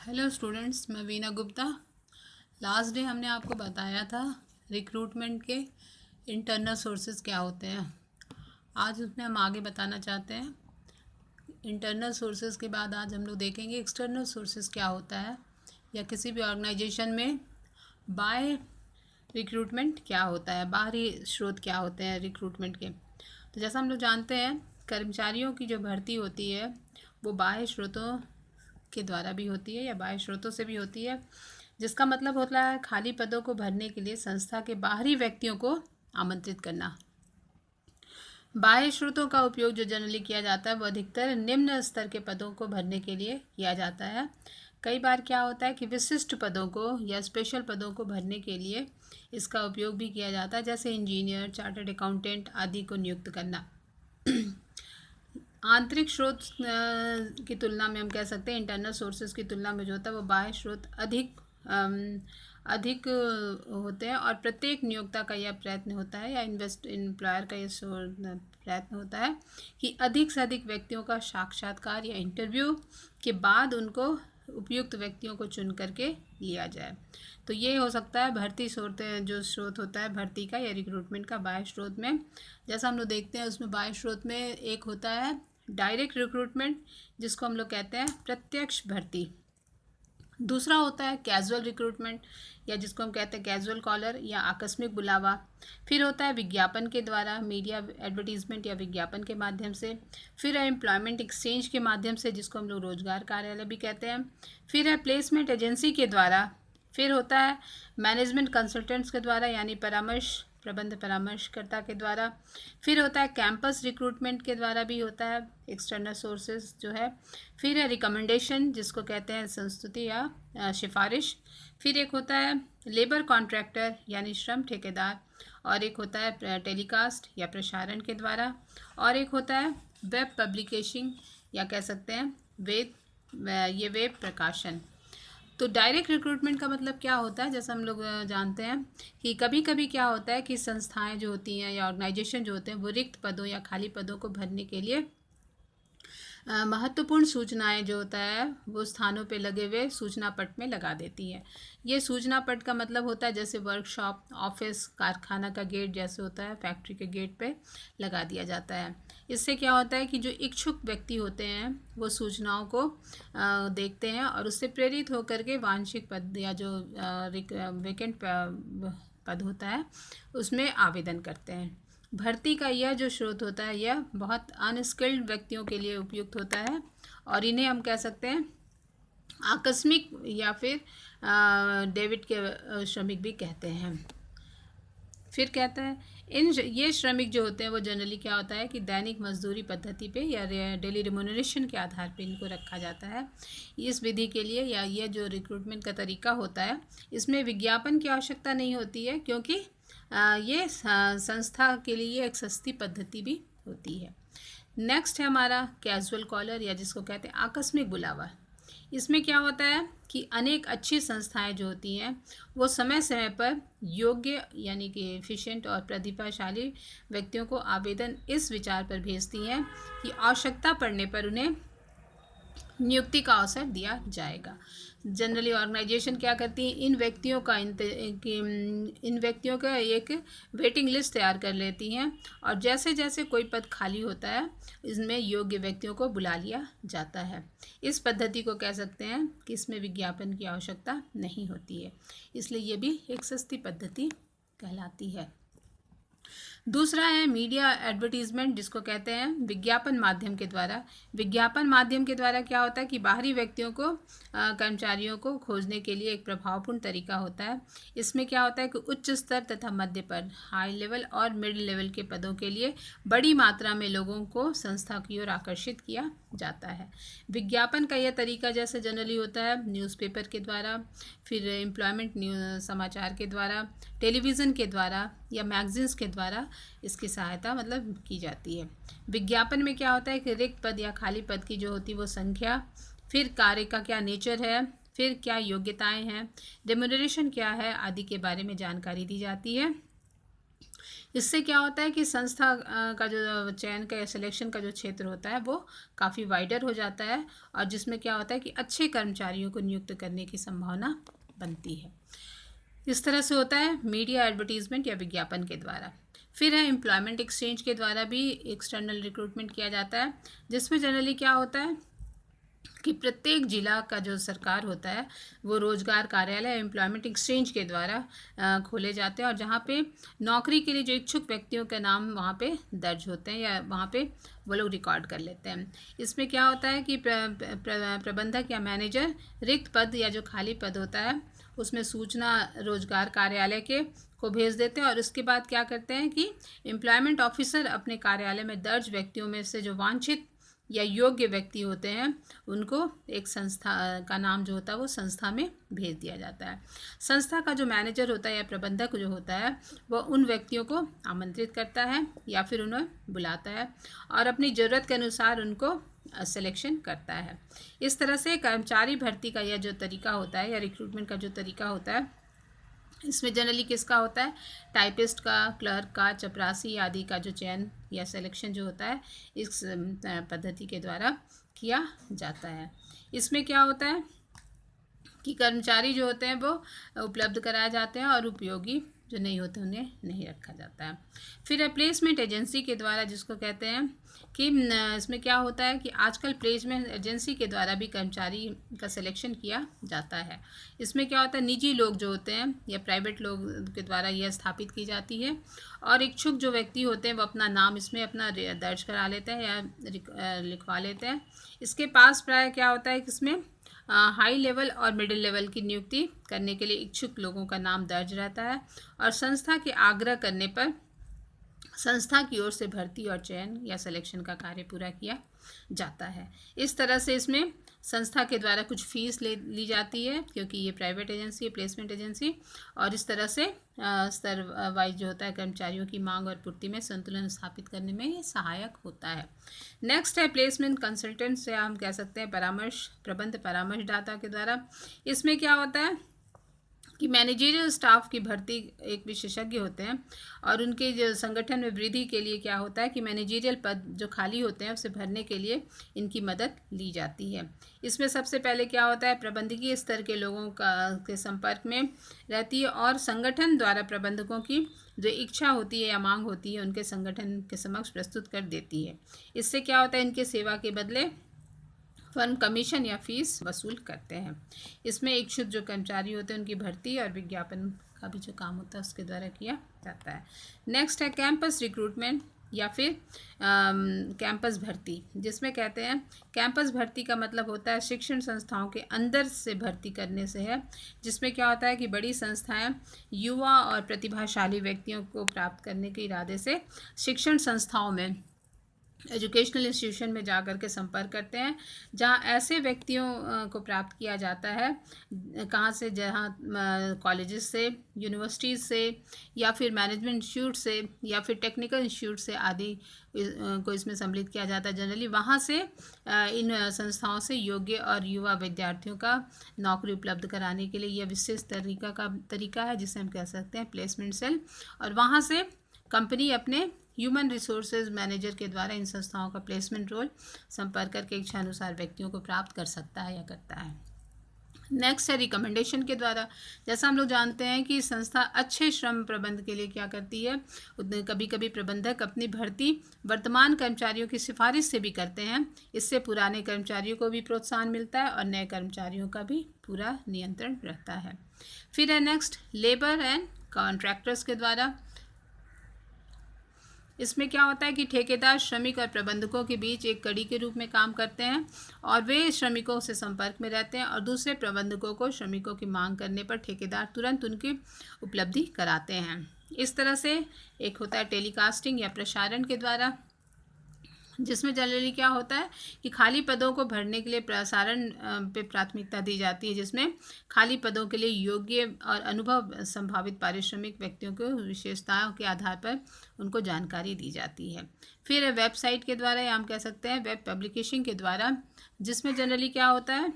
Hello students, मैं Veena Gupta. Last day हमने आपको बताया था रिक्रूटमेंट के इंटरनल सोर्सेज क्या होते हैं। आज उसमें हम आगे बताना चाहते हैं। इंटरनल सोर्सेज के बाद आज हम लोग देखेंगे एक्सटर्नल सोर्सेज क्या होता है, या किसी भी ऑर्गेनाइजेशन में बाय रिक्रूटमेंट क्या होता है, बाहरी स्रोत क्या होते हैं रिक्रूटमेंट के। तो जैसा हम लोग जानते हैं, कर्मचारियों की जो भर्ती होती है वो बाह्य स्रोतों के द्वारा भी होती है या बाह्य स्रोतों से भी होती है, जिसका मतलब होता है खाली पदों को भरने के लिए संस्था के बाहरी व्यक्तियों को आमंत्रित करना। बाह्य स्रोतों का उपयोग जो जनरली किया जाता है वो अधिकतर निम्न स्तर के पदों को भरने के लिए किया जाता है। कई बार क्या होता है कि विशिष्ट पदों को या स्पेशल पदों को भरने के लिए इसका उपयोग भी किया जाता है, जैसे इंजीनियर, चार्टर्ड अकाउंटेंट आदि को नियुक्त करना। आंतरिक स्रोत की तुलना में हम कह सकते हैं, इंटरनल सोर्सेज की तुलना में जो होता है वो बाह्य स्रोत अधिक होते हैं, और प्रत्येक नियोक्ता का यह प्रयत्न होता है या एम्प्लॉयर का यह प्रयत्न होता है कि अधिक से अधिक व्यक्तियों का साक्षात्कार या इंटरव्यू के बाद उनको उपयुक्त व्यक्तियों को चुन करके लिया जाए। तो ये हो सकता है भर्ती स्रोत होता है भर्ती का या रिक्रूटमेंट का बाह्य स्रोत में। जैसा हम लोग देखते हैं उसमें बाह्य स्रोत में एक होता है डायरेक्ट रिक्रूटमेंट, जिसको हम लोग कहते हैं प्रत्यक्ष भर्ती। दूसरा होता है कैजुअल रिक्रूटमेंट, या जिसको हम कहते हैं कैजुअल कॉलर या आकस्मिक बुलावा। फिर होता है विज्ञापन के द्वारा, मीडिया एडवर्टीजमेंट या विज्ञापन के माध्यम से। फिर है एम्प्लॉयमेंट एक्सचेंज के माध्यम से, जिसको हम लोग रोजगार कार्यालय भी कहते हैं। फिर है प्लेसमेंट एजेंसी के द्वारा। फिर होता है मैनेजमेंट कंसल्टेंट्स के द्वारा, यानी प्रबंध परामर्शकर्ता के द्वारा। फिर होता है कैंपस रिक्रूटमेंट के द्वारा भी होता है एक्सटर्नल सोर्सेज जो है। फिर है रिकमेंडेशन, जिसको कहते हैं संस्तुति या सिफारिश। फिर एक होता है लेबर कॉन्ट्रैक्टर यानी श्रम ठेकेदार, और एक होता है टेलीकास्ट या प्रसारण के द्वारा, और एक होता है वेब पब्लिकेशन या कह सकते हैं वेब प्रकाशन। तो डायरेक्ट रिक्रूटमेंट का मतलब क्या होता है, जैसा हम लोग जानते हैं कि कभी कभी क्या होता है कि संस्थाएं जो होती हैं या ऑर्गेनाइजेशन जो होते हैं वो रिक्त पदों या खाली पदों को भरने के लिए महत्वपूर्ण सूचनाएं जो होता है वो स्थानों पे लगे हुए सूचना पट में लगा देती है। ये सूचना पट का मतलब होता है जैसे वर्कशॉप, ऑफिस, कारखाना का गेट जैसे होता है, फैक्ट्री के गेट पे लगा दिया जाता है। इससे क्या होता है कि जो इच्छुक व्यक्ति होते हैं वो सूचनाओं को देखते हैं और उससे प्रेरित होकर के वांछित पद या जो वैकेंट पद होता है उसमें आवेदन करते हैं। भर्ती का यह जो स्रोत होता है यह बहुत अनस्किल्ड व्यक्तियों के लिए उपयुक्त होता है, और इन्हें हम कह सकते हैं आकस्मिक या फिर डेविड के श्रमिक भी कहते हैं। फिर कहता है ये श्रमिक जो होते हैं वो जनरली क्या होता है कि दैनिक मजदूरी पद्धति पे या डेली रिम्यूनरेशन के आधार पे इनको रखा जाता है। इस विधि के लिए या ये जो रिक्रूटमेंट का तरीका होता है इसमें विज्ञापन की आवश्यकता नहीं होती है, क्योंकि ये संस्था के लिए एक सस्ती पद्धति भी होती है। नेक्स्ट है हमारा कैजुअल कॉलर, या जिसको कहते हैं आकस्मिक बुलावा। इसमें क्या होता है कि अनेक अच्छी संस्थाएं जो होती हैं वो समय समय पर योग्य यानी कि एफिशिएंट और प्रतिभाशाली व्यक्तियों को आवेदन इस विचार पर भेजती हैं कि आवश्यकता पड़ने पर उन्हें नियुक्ति का अवसर दिया जाएगा। जनरली ऑर्गेनाइजेशन क्या करती है, इन व्यक्तियों का एक वेटिंग लिस्ट तैयार कर लेती हैं, और जैसे जैसे कोई पद खाली होता है इसमें योग्य व्यक्तियों को बुला लिया जाता है। इस पद्धति को कह सकते हैं कि इसमें विज्ञापन की आवश्यकता नहीं होती है, इसलिए ये भी एक सस्ती पद्धति कहलाती है। दूसरा है मीडिया एडवर्टीजमेंट, जिसको कहते हैं विज्ञापन माध्यम के द्वारा। विज्ञापन माध्यम के द्वारा क्या होता है कि बाहरी व्यक्तियों को कर्मचारियों को खोजने के लिए एक प्रभावपूर्ण तरीका होता है। इसमें क्या होता है कि उच्च स्तर तथा मध्य पद, हाई लेवल और मिड लेवल के पदों के लिए बड़ी मात्रा में लोगों को संस्था की ओर आकर्षित किया जाता है। विज्ञापन का यह तरीका जैसे जनरली होता है न्यूज़पेपर के द्वारा, फिर एम्प्लॉयमेंट समाचार के द्वारा, टेलीविज़न के द्वारा या मैगजीन्स के द्वारा इसकी सहायता मतलब की जाती है। विज्ञापन में क्या होता है कि रिक्त पद या खाली पद की जो होती है वो संख्या, फिर कार्य का क्या नेचर है, फिर क्या योग्यताएं हैं, रेम्यूनरेशन क्या है आदि के बारे में जानकारी दी जाती है। इससे क्या होता है कि संस्था का जो चयन का या सिलेक्शन का जो क्षेत्र होता है वो काफ़ी वाइडर हो जाता है, और जिसमें क्या होता है कि अच्छे कर्मचारियों को नियुक्त करने की संभावना बनती है। इस तरह से होता है मीडिया एडवर्टीजमेंट या विज्ञापन के द्वारा। फिर है एम्प्लॉयमेंट एक्सचेंज के द्वारा भी एक्सटर्नल रिक्रूटमेंट किया जाता है, जिसमें जनरली क्या होता है कि प्रत्येक जिला का जो सरकार होता है वो रोजगार कार्यालय एम्प्लॉयमेंट एक्सचेंज के द्वारा खोले जाते हैं, और जहाँ पे नौकरी के लिए जो इच्छुक व्यक्तियों के नाम वहाँ पे दर्ज होते हैं या वहाँ पे वो लोग रिकॉर्ड कर लेते हैं। इसमें क्या होता है कि प्रबंधक या मैनेजर रिक्त पद या जो खाली पद होता है उसमें सूचना रोजगार कार्यालय के को भेज देते हैं, और उसके बाद क्या करते हैं कि एम्प्लॉयमेंट ऑफिसर अपने कार्यालय में दर्ज व्यक्तियों में से जो वांछित या योग्य व्यक्ति होते हैं उनको एक संस्था का नाम जो होता है वो संस्था में भेज दिया जाता है। संस्था का जो मैनेजर होता है या प्रबंधक जो होता है वो उन व्यक्तियों को आमंत्रित करता है या फिर उन्हें बुलाता है और अपनी ज़रूरत के अनुसार उनको सिलेक्शन करता है। इस तरह से कर्मचारी भर्ती का यह जो तरीका होता है या रिक्रूटमेंट का जो तरीका होता है इसमें जनरली किसका होता है, टाइपिस्ट का, क्लर्क का, चपरासी आदि का जो चयन या सिलेक्शन जो होता है इस पद्धति के द्वारा किया जाता है। इसमें क्या होता है कि कर्मचारी जो होते हैं वो उपलब्ध कराए जाते हैं और उपयोगी जो नहीं होते उन्हें नहीं रखा जाता है। फिर प्लेसमेंट एजेंसी के द्वारा जिसको कहते हैं कि इसमें क्या होता है कि आजकल प्लेसमेंट एजेंसी के द्वारा भी कर्मचारी का सिलेक्शन किया जाता है। इसमें क्या होता है, निजी लोग जो होते हैं या प्राइवेट लोग के द्वारा यह स्थापित की जाती है, और इच्छुक जो व्यक्ति होते हैं वो अपना नाम इसमें अपना दर्ज करा लेते हैं या लिखवा लेते हैं। इसके पास प्राय क्या होता है कि इसमें हाई लेवल और मिडिल लेवल की नियुक्ति करने के लिए इच्छुक लोगों का नाम दर्ज रहता है, और संस्था के आग्रह करने पर संस्था की ओर से भर्ती और चयन या सिलेक्शन का कार्य पूरा किया जाता है। इस तरह से इसमें संस्था के द्वारा कुछ फीस ली जाती है क्योंकि ये प्राइवेट एजेंसी है, प्लेसमेंट एजेंसी, और इस तरह से स्तर वाइज जो होता है कर्मचारियों की मांग और पूर्ति में संतुलन स्थापित करने में ये सहायक होता है। नेक्स्ट है प्लेसमेंट कंसल्टेंट, से हम कह सकते हैं परामर्श प्रबंध परामर्शदाता के द्वारा। इसमें क्या होता है कि मैनेजरियल स्टाफ की भर्ती एक विशेषज्ञ होते हैं, और उनके जो संगठन में वृद्धि के लिए क्या होता है कि मैनेजरियल पद जो खाली होते हैं उसे भरने के लिए इनकी मदद ली जाती है। इसमें सबसे पहले क्या होता है, प्रबंधकीय स्तर के लोगों के संपर्क में रहती है और संगठन द्वारा प्रबंधकों की जो इच्छा होती है या मांग होती है उनके संगठन के समक्ष प्रस्तुत कर देती है। इससे क्या होता है, इनके सेवा के बदले फर्म कमीशन या फीस वसूल करते हैं। इसमें इच्छुक जो कर्मचारी होते हैं उनकी भर्ती और विज्ञापन का भी जो काम होता है उसके द्वारा किया जाता है। नेक्स्ट है कैंपस रिक्रूटमेंट या फिर कैंपस भर्ती, जिसमें कहते हैं कैंपस भर्ती का मतलब होता है शिक्षण संस्थाओं के अंदर से भर्ती करने से है, जिसमें क्या होता है कि बड़ी संस्थाएं युवा और प्रतिभाशाली व्यक्तियों को प्राप्त करने के इरादे से शिक्षण संस्थाओं में एजुकेशनल इंस्टीट्यूशन में जाकर के संपर्क करते हैं, जहां ऐसे व्यक्तियों को प्राप्त किया जाता है कहाँ से, जहां कॉलेजेस से, यूनिवर्सिटीज़ से, या फिर मैनेजमेंट इंस्टीट्यूट से, या फिर टेक्निकल इंस्टीट्यूट से आदि को इसमें सम्मिलित किया जाता है। जनरली वहाँ से इन संस्थाओं से योग्य और युवा विद्यार्थियों का नौकरी उपलब्ध कराने के लिए यह विशेष तरीका है जिसे हम कह सकते हैं प्लेसमेंट सेल, और वहाँ से कंपनी अपने ह्यूमन रिसोर्सेज मैनेजर के द्वारा इन संस्थाओं का प्लेसमेंट रोल संपर्क करके इच्छा अनुसार व्यक्तियों को प्राप्त कर सकता है या करता है। नेक्स्ट है रिकमेंडेशन के द्वारा। जैसा हम लोग जानते हैं कि संस्था अच्छे श्रम प्रबंध के लिए क्या करती है, कभी कभी प्रबंधक अपनी भर्ती वर्तमान कर्मचारियों की सिफारिश से भी करते हैं। इससे पुराने कर्मचारियों को भी प्रोत्साहन मिलता है और नए कर्मचारियों का भी पूरा नियंत्रण रहता है। फिर है नेक्स्ट लेबर एंड कॉन्ट्रैक्टर्स के द्वारा। इसमें क्या होता है कि ठेकेदार श्रमिक और प्रबंधकों के बीच एक कड़ी के रूप में काम करते हैं, और वे श्रमिकों से संपर्क में रहते हैं और दूसरे प्रबंधकों को श्रमिकों की मांग करने पर ठेकेदार तुरंत उनकी उपलब्धि कराते हैं। इस तरह से एक होता है टेलीकास्टिंग या प्रसारण के द्वारा, जिसमें जनरली क्या होता है कि खाली पदों को भरने के लिए प्रसारण पे प्राथमिकता दी जाती है, जिसमें खाली पदों के लिए योग्य और अनुभव संभावित पारिश्रमिक व्यक्तियों को विशेषताओं के आधार पर उनको जानकारी दी जाती है। फिर वेबसाइट के द्वारा या हम कह सकते हैं वेब पब्लिकेशन के द्वारा, जिसमें जनरली क्या होता है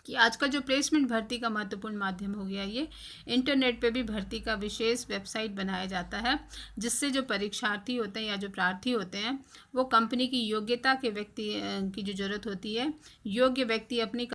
कि आजकल जो प्लेसमेंट भर्ती का महत्वपूर्ण माध्यम हो गया ये, इंटरनेट पे भी भर्ती का विशेष वेबसाइट बनाया जाता है, जिससे जो परीक्षार्थी होते हैं या जो प्रार्थी होते हैं वो कंपनी की योग्यता के व्यक्ति की जो ज़रूरत होती है, योग्य व्यक्ति अपनी